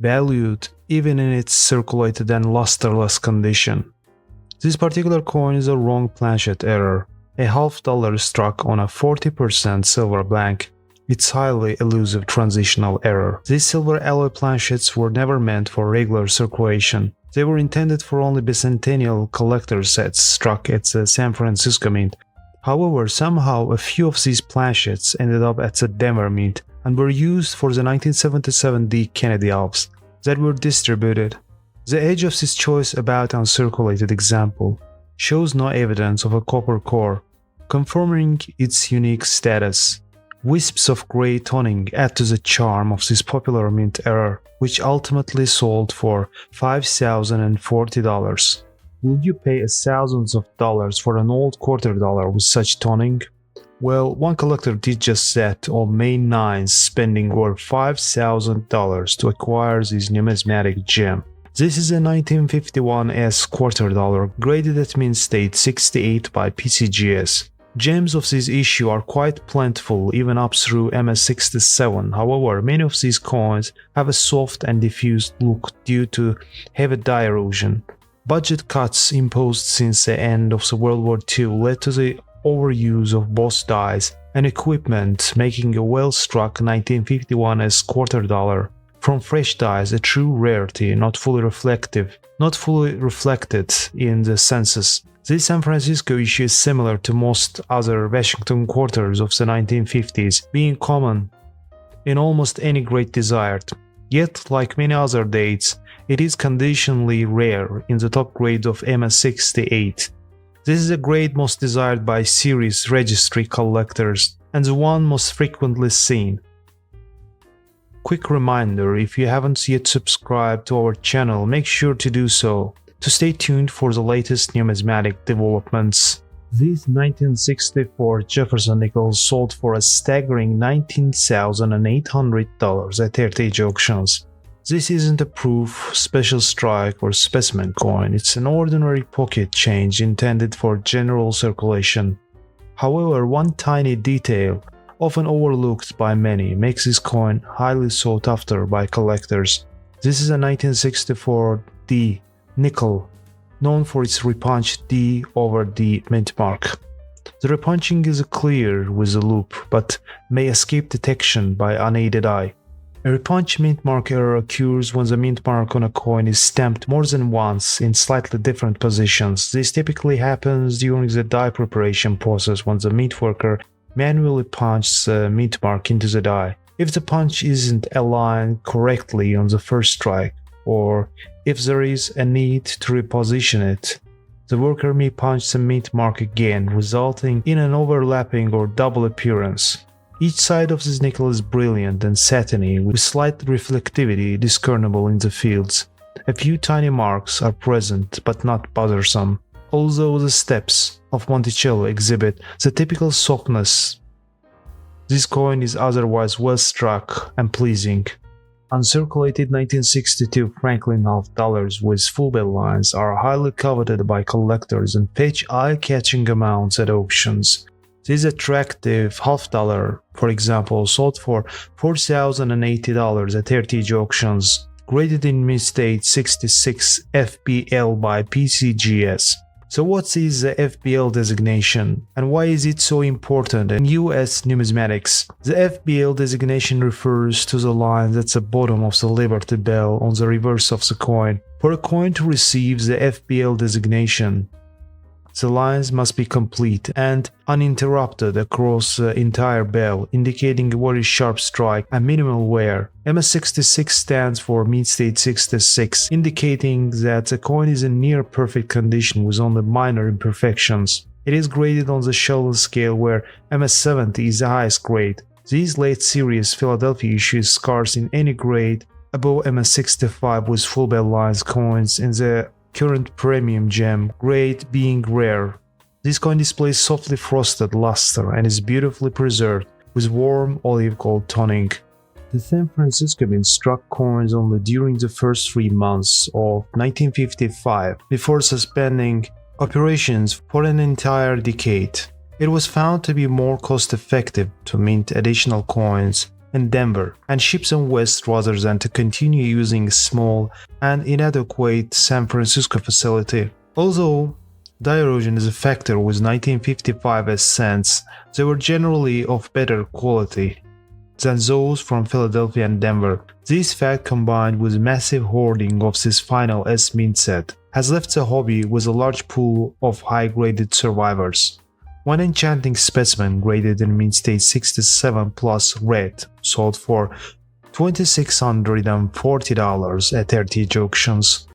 valued even in its circulated and lusterless condition. This particular coin is a wrong planchet error, a $0.50 struck on a 40% silver blank. It's highly elusive transitional error. These silver alloy planchets were never meant for regular circulation. They were intended for only bicentennial collector sets struck at the San Francisco Mint. However, somehow a few of these planchets ended up at the Denver Mint and were used for the 1977 D. Kennedy Alps that were distributed. The age of this choice about uncirculated example shows no evidence of a copper core, confirming its unique status. Wisps of gray toning add to the charm of this popular mint error, which ultimately sold for $5,040. Would you pay thousands of dollars for an old quarter dollar with such toning? Well, one collector did just that on May 9th, spending over $5,000 to acquire this numismatic gem. This is a 1951 S quarter dollar graded at mint state 68 by PCGS. Gems of this issue are quite plentiful even up through MS67, however many of these coins have a soft and diffused look due to heavy dye erosion. Budget cuts imposed since the end of the World War II led to the overuse of both dyes and equipment, making a well-struck 1951 S quarter dollar from fresh dyes a true rarity, not fully reflected in the census. This San Francisco issue is similar to most other Washington quarters of the 1950s, being common in almost any grade desired. Yet, like many other dates, it is conditionally rare in the top grade of MS68. This is a grade most desired by series registry collectors and the one most frequently seen. Quick reminder, if you haven't yet subscribed to our channel, make sure to do so to stay tuned for the latest numismatic developments. These 1964 Jefferson nickels sold for a staggering $19,800 at heritage auctions. This isn't a proof, special strike, or specimen coin, it's an ordinary pocket change intended for general circulation. However, one tiny detail, often overlooked by many, makes this coin highly sought after by collectors. This is a 1964 D nickel, known for its repunched D over D mint mark. The repunching is clear with a loop, but may escape detection by unaided eye. A repunch mint mark error occurs when the mint mark on a coin is stamped more than once in slightly different positions. This typically happens during the die preparation process when the mint worker manually punches the mint mark into the die. If the punch isn't aligned correctly on the first strike, or if there is a need to reposition it, the worker may punch the mint mark again, resulting in an overlapping or double appearance. Each side of this nickel is brilliant and satiny, with slight reflectivity discernible in the fields. A few tiny marks are present, but not bothersome. Although the steps of Monticello exhibit the typical softness, this coin is otherwise well struck and pleasing. Uncirculated 1962 Franklin half dollars with full bell lines are highly coveted by collectors and fetch eye-catching amounts at auctions. This attractive half dollar, for example, sold for $4,080 at heritage auctions, graded in mint state 66 FBL by PCGS. So what is the FBL designation, and why is it so important in US numismatics? The FBL designation refers to the line at the bottom of the Liberty Bell on the reverse of the coin. For a coin to receive the FBL designation, the lines must be complete and uninterrupted across the entire bell, indicating a very sharp strike and minimal wear. MS66 stands for mint state 66, indicating that the coin is in near perfect condition with only minor imperfections. It is graded on the Sheldon scale, where MS70 is the highest grade. These late series Philadelphia issue is scarce in any grade above MS65, with full bell lines coins in the current premium gem grade being rare. This coin displays softly frosted luster and is beautifully preserved with warm olive gold toning. The San Francisco Mint struck coins only during the first 3 months of 1955 before suspending operations for an entire decade. It was found to be more cost-effective to mint additional coins in Denver and ships them west rather than to continue using a small and inadequate San Francisco facility. Although die erosion is a factor with 1955 as cents, they were generally of better quality than those from Philadelphia and Denver. This fact, combined with massive hoarding of this final S mint set, has left the hobby with a large pool of high-graded survivors. One enchanting specimen graded in mint state 67 plus red sold for $2,640 at RTH auctions.